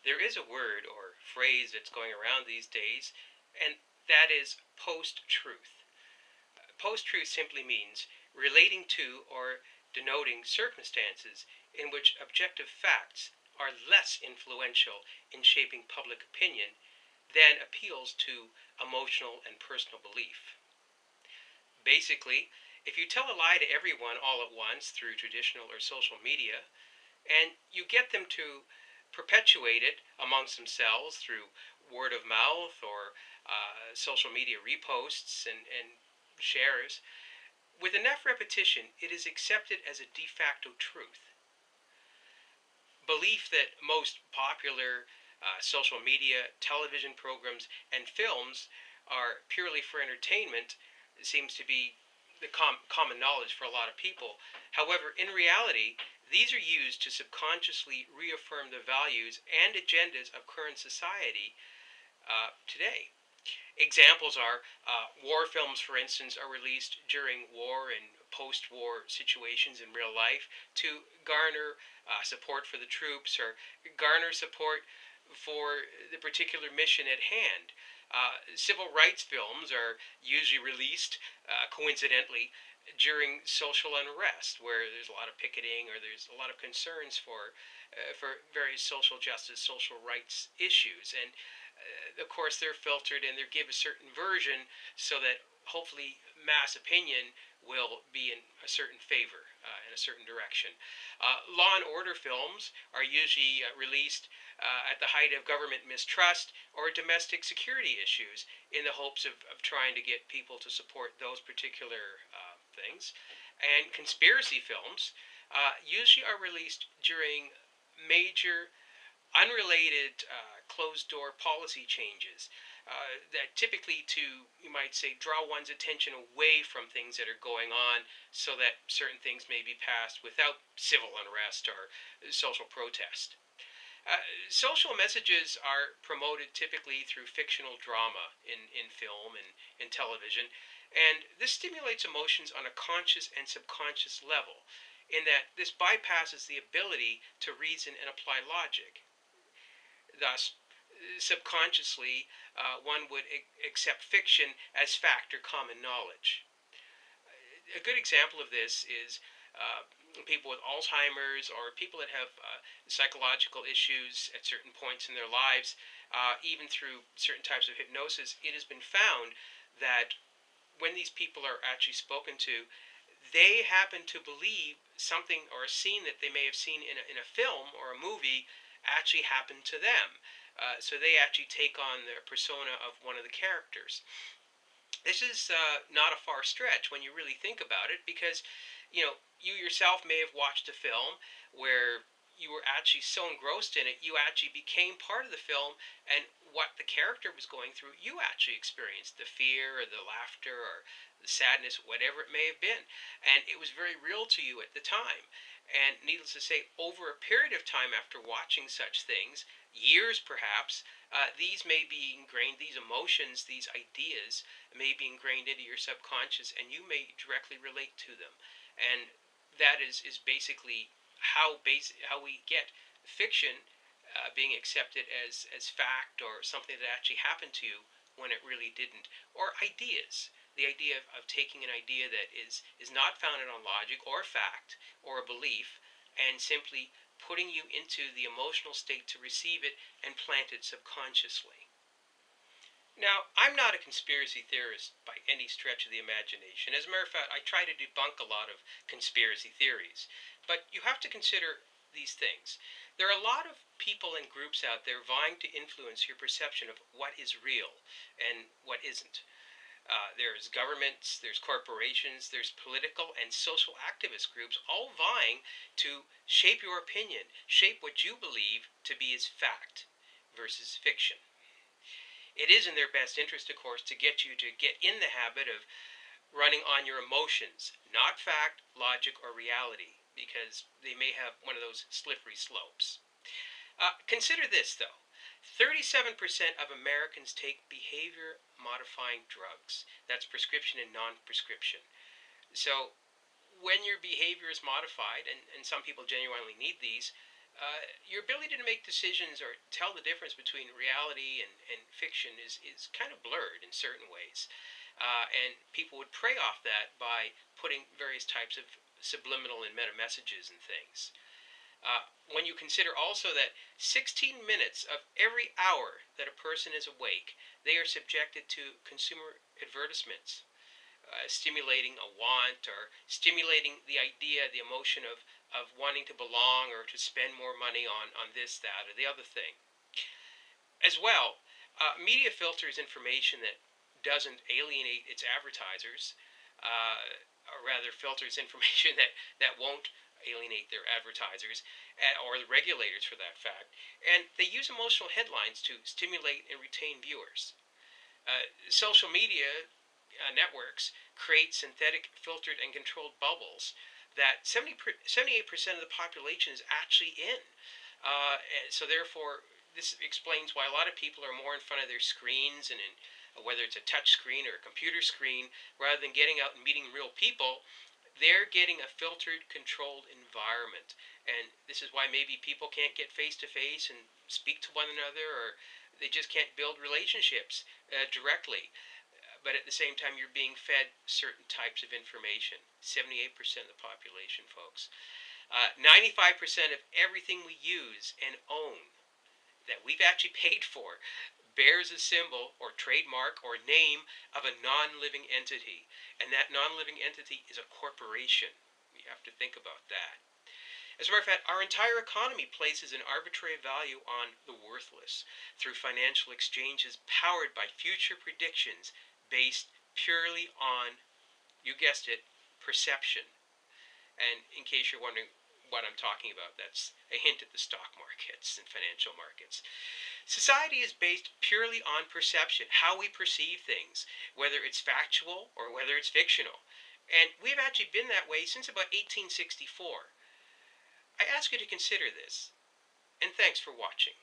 There is a word or phrase that's going around these days, and that is post-truth. Post-truth simply means relating to or denoting circumstances in which objective facts are less influential in shaping public opinion than appeals to emotional and personal belief. Basically, if you tell a lie to everyone all at once through traditional or social media, and you get them to perpetuate it amongst themselves through word of mouth or social media reposts and shares, with enough repetition, it is accepted as a de facto truth. Belief that most popular social media, television programs, and films are purely for entertainment seems to be the common knowledge for a lot of people. However, in reality, these are used to subconsciously reaffirm the values and agendas of current society today. Examples are war films, for instance, are released during war and post war situations in real life to garner support for the troops or garner support for the particular mission at hand. Civil rights films are usually released coincidentally during social unrest, where there's a lot of picketing or there's a lot of concerns for various social justice, social rights issues, and of course they're filtered and they give a certain version so that hopefully mass opinion will be in a certain favor in a certain direction. Law and order films are usually released at the height of government mistrust or domestic security issues in the hopes of trying to get people to support those particular things. And conspiracy films usually are released during major unrelated closed door policy changes that typically to, you might say, draw one's attention away from things that are going on so that certain things may be passed without civil unrest or social protest. Social messages are promoted typically through fictional drama in film and in television, and this stimulates emotions on a conscious and subconscious level, in that this bypasses the ability to reason and apply logic. Thus, subconsciously, one would accept fiction as fact or common knowledge. A good example of this is people with Alzheimer's or people that have psychological issues at certain points in their lives, even through certain types of hypnosis. It has been found that when these people are actually spoken to, they happen to believe something or a scene that they may have seen in a film or a movie actually happened to them. So they actually take on the persona of one of the characters. This is not a far stretch when you really think about it, because you yourself may have watched a film where you were actually so engrossed in it, you actually became part of the film, and what the character was going through, you actually experienced the fear or the laughter or the sadness, whatever it may have been, and it was very real to you at the time. And needless to say, over a period of time after watching such things, years perhaps, these may be ingrained, these emotions, these ideas may be ingrained into your subconscious, and you may directly relate to them. And that is basically how we get fiction being accepted as fact or something that actually happened to you when it really didn't. Or ideas. The idea of taking an idea that is not founded on logic or fact or a belief, and simply putting you into the emotional state to receive it and plant it subconsciously. Now, I'm not a conspiracy theorist by any stretch of the imagination. As a matter of fact, I try to debunk a lot of conspiracy theories. But you have to consider these things. There are a lot of people and groups out there vying to influence your perception of what is real and what isn't. There's governments, there's corporations, there's political and social activist groups all vying to shape your opinion, shape what you believe to be as fact versus fiction. It is in their best interest, of course, to get you to get in the habit of running on your emotions, not fact, logic, or reality, because they may have one of those slippery slopes. Consider this, though. 37% of Americans take behavior modifying drugs. That's prescription and non prescription. So, when your behavior is modified, and some people genuinely need these, Your ability to make decisions or tell the difference between reality and fiction is kind of blurred in certain ways. And people would prey off that by putting various types of subliminal and meta messages and things. When you consider also that 16 minutes of every hour that a person is awake, they are subjected to consumer advertisements, stimulating a want or stimulating the idea, the emotion of wanting to belong or to spend more money on this, that, or the other thing. As well, media filters information that doesn't alienate its advertisers, or rather filters information that won't alienate their advertisers, or the regulators for that fact, and they use emotional headlines to stimulate and retain viewers. Social media networks create synthetic, filtered, and controlled bubbles that 78% of the population is actually in. And so therefore, this explains why a lot of people are more in front of their screens and in whether it's a touch screen or a computer screen, rather than getting out and meeting real people. They're getting a filtered, controlled environment, and this is why maybe people can't get face to face and speak to one another, or they just can't build relationships directly. But at the same time, you're being fed certain types of information. 78% of the population, folks. 95% of everything we use and own that we've actually paid for bears a symbol or trademark or name of a non-living entity. And that non-living entity is a corporation. We have to think about that. As a matter of fact, our entire economy places an arbitrary value on the worthless through financial exchanges powered by future predictions based purely on, you guessed it, perception. And in case you're wondering what I'm talking about, that's a hint at the stock markets and financial markets. Society is based purely on perception, how we perceive things, whether it's factual or whether it's fictional. And we've actually been that way since about 1864. I ask you to consider this, and thanks for watching.